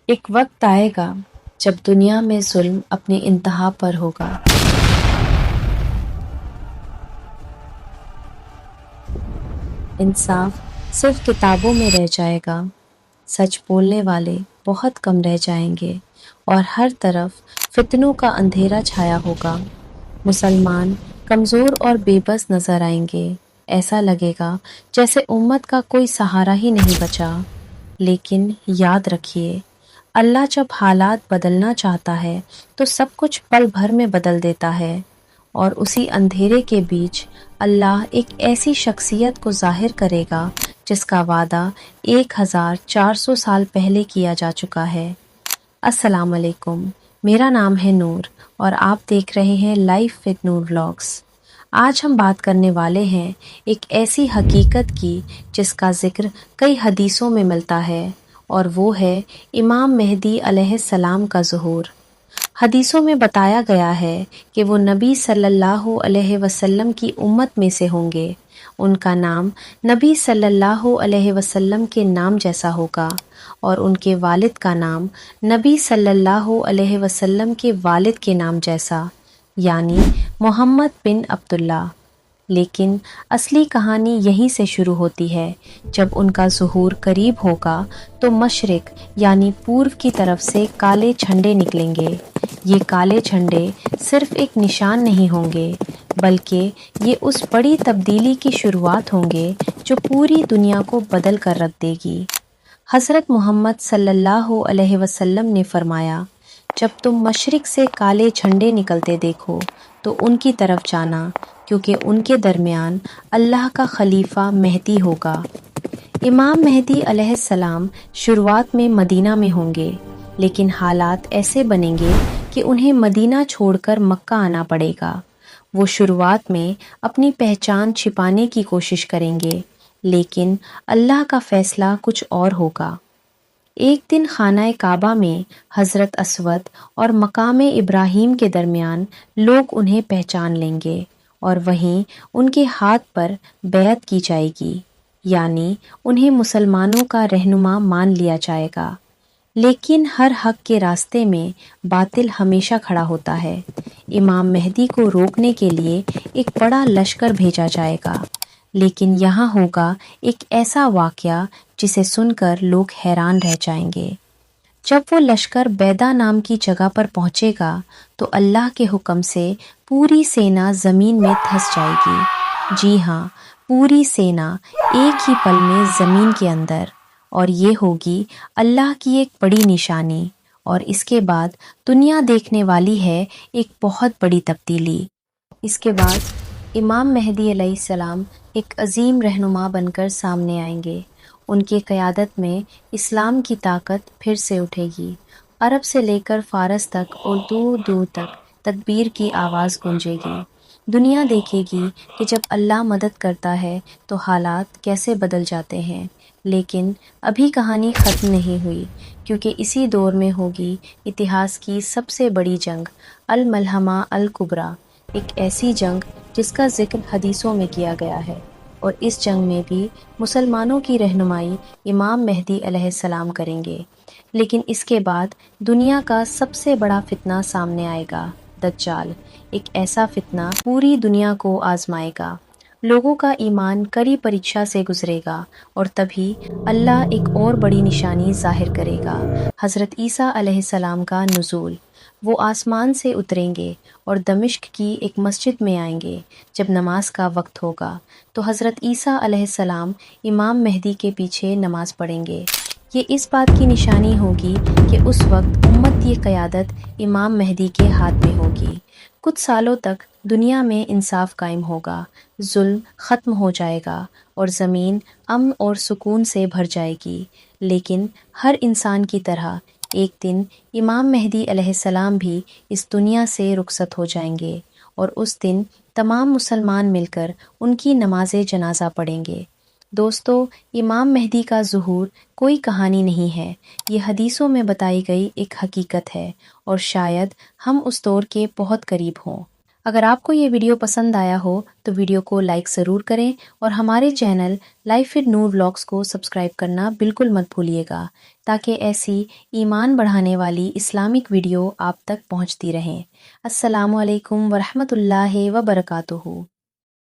ایک وقت آئے گا جب دنیا میں ظلم اپنی انتہا پر ہوگا۔ انصاف صرف کتابوں میں رہ جائے گا، سچ بولنے والے بہت کم رہ جائیں گے اور ہر طرف فتنوں کا اندھیرا چھایا ہوگا۔ مسلمان کمزور اور بے بس نظر آئیں گے، ایسا لگے گا جیسے امت کا کوئی سہارا ہی نہیں بچا۔ لیکن یاد رکھیے، اللہ جب حالات بدلنا چاہتا ہے تو سب کچھ پل بھر میں بدل دیتا ہے، اور اسی اندھیرے کے بیچ اللہ ایک ایسی شخصیت کو ظاہر کرے گا جس کا وعدہ 1400 سال پہلے کیا جا چکا ہے۔ السلام علیکم، میرا نام ہے نور اور آپ دیکھ رہے ہیں لائف وتھ نور ولاگس۔ آج ہم بات کرنے والے ہیں ایک ایسی حقیقت کی جس کا ذکر کئی حدیثوں میں ملتا ہے، اور وہ ہے امام مہدی علیہ السلام کا ظہور۔ حدیثوں میں بتایا گیا ہے کہ وہ نبی صلی اللہ علیہ وسلم کی امت میں سے ہوں گے۔ ان کا نام نبی صلی اللہ علیہ وسلم کے نام جیسا ہوگا، اور ان کے والد کا نام نبی صلی اللہ علیہ وسلم کے والد کے نام جیسا، یعنی محمد بن عبداللہ۔ لیکن اصلی کہانی یہیں سے شروع ہوتی ہے۔ جب ان کا ظہور قریب ہوگا تو مشرق یعنی پورب کی طرف سے کالے جھنڈے نکلیں گے۔ یہ کالے جھنڈے صرف ایک نشان نہیں ہوں گے، بلکہ یہ اس بڑی تبدیلی کی شروعات ہوں گے جو پوری دنیا کو بدل کر رکھ دے گی۔ حضرت محمد صلی اللہ علیہ وسلم نے فرمایا، جب تم مشرق سے کالے جھنڈے نکلتے دیکھو تو ان کی طرف جانا، کیونکہ ان کے درمیان اللہ کا خلیفہ مہدی ہوگا۔ امام مہدی علیہ السلام شروعات میں مدینہ میں ہوں گے، لیکن حالات ایسے بنیں گے کہ انہیں مدینہ چھوڑ کر مکہ آنا پڑے گا۔ وہ شروعات میں اپنی پہچان چھپانے کی کوشش کریں گے، لیکن اللہ کا فیصلہ کچھ اور ہوگا۔ ایک دن خانہ کعبہ میں حضرت اسود اور مقام ابراہیم کے درمیان لوگ انہیں پہچان لیں گے، اور وہیں ان کے ہاتھ پر بیعت کی جائے گی، یعنی انہیں مسلمانوں کا رہنما مان لیا جائے گا۔ لیکن ہر حق کے راستے میں باطل ہمیشہ کھڑا ہوتا ہے۔ امام مہدی کو روکنے کے لیے ایک بڑا لشکر بھیجا جائے گا، لیکن یہاں ہوگا ایک ایسا واقعہ جسے سن کر لوگ حیران رہ جائیں گے۔ جب وہ لشکر بیدا نام کی جگہ پر پہنچے گا تو اللہ کے حکم سے پوری سینا زمین میں دھس جائے گی۔ جی ہاں، پوری سینا ایک ہی پل میں زمین کے اندر، اور یہ ہوگی اللہ کی ایک بڑی نشانی۔ اور اس کے بعد دنیا دیکھنے والی ہے ایک بہت بڑی تبدیلی۔ اس کے بعد امام مہدی علیہ السلام ایک عظیم رہنما بن کر سامنے آئیں گے۔ ان کی قیادت میں اسلام کی طاقت پھر سے اٹھے گی۔ عرب سے لے کر فارس تک اور دور دور تک تکبیر کی آواز گونجے گی۔ دنیا دیکھے گی کہ جب اللہ مدد کرتا ہے تو حالات کیسے بدل جاتے ہیں۔ لیکن ابھی کہانی ختم نہیں ہوئی، کیونکہ اسی دور میں ہوگی اتہاس کی سب سے بڑی جنگ، الملحمہ الکبریٰ، ایک ایسی جنگ جس کا ذکر حدیثوں میں کیا گیا ہے، اور اس جنگ میں بھی مسلمانوں کی رہنمائی امام مہدی علیہ السلام کریں گے۔ لیکن اس کے بعد دنیا کا سب سے بڑا فتنہ سامنے آئے گا، دجال، ایک ایسا فتنہ پوری دنیا کو آزمائے گا۔ لوگوں کا ایمان کڑی پریکشا سے گزرے گا، اور تبھی اللہ ایک اور بڑی نشانی ظاہر کرے گا، حضرت عیسیٰ علیہ السلام کا نزول۔ وہ آسمان سے اتریں گے اور دمشق کی ایک مسجد میں آئیں گے۔ جب نماز کا وقت ہوگا تو حضرت عیسیٰ علیہ السلام امام مہدی کے پیچھے نماز پڑھیں گے۔ یہ اس بات کی نشانی ہوگی کہ اس وقت امت کی قیادت امام مہدی کے ہاتھ میں ہوگی۔ کچھ سالوں تک دنیا میں انصاف قائم ہوگا، ظلم ختم ہو جائے گا، اور زمین امن اور سکون سے بھر جائے گی۔ لیکن ہر انسان کی طرح ایک دن امام مہدی علیہ السلام بھی اس دنیا سے رخصت ہو جائیں گے، اور اس دن تمام مسلمان مل کر ان کی نماز جنازہ پڑھیں گے۔ دوستو، امام مہدی کا ظہور کوئی کہانی نہیں ہے، یہ حدیثوں میں بتائی گئی ایک حقیقت ہے، اور شاید ہم اس دور کے بہت قریب ہوں۔ اگر آپ کو یہ ویڈیو پسند آیا ہو تو ویڈیو کو لائک ضرور کریں اور ہمارے channel life with Noor vlogs کو سبسکرائب کرنا بالکل مت بھولیے گا تاکہ ایسی ایمان بڑھانے والی اسلامک ویڈیو آپ تک پہنچتی رہیں۔ السلام علیکم ورحمۃ اللہ وبرکاتہ۔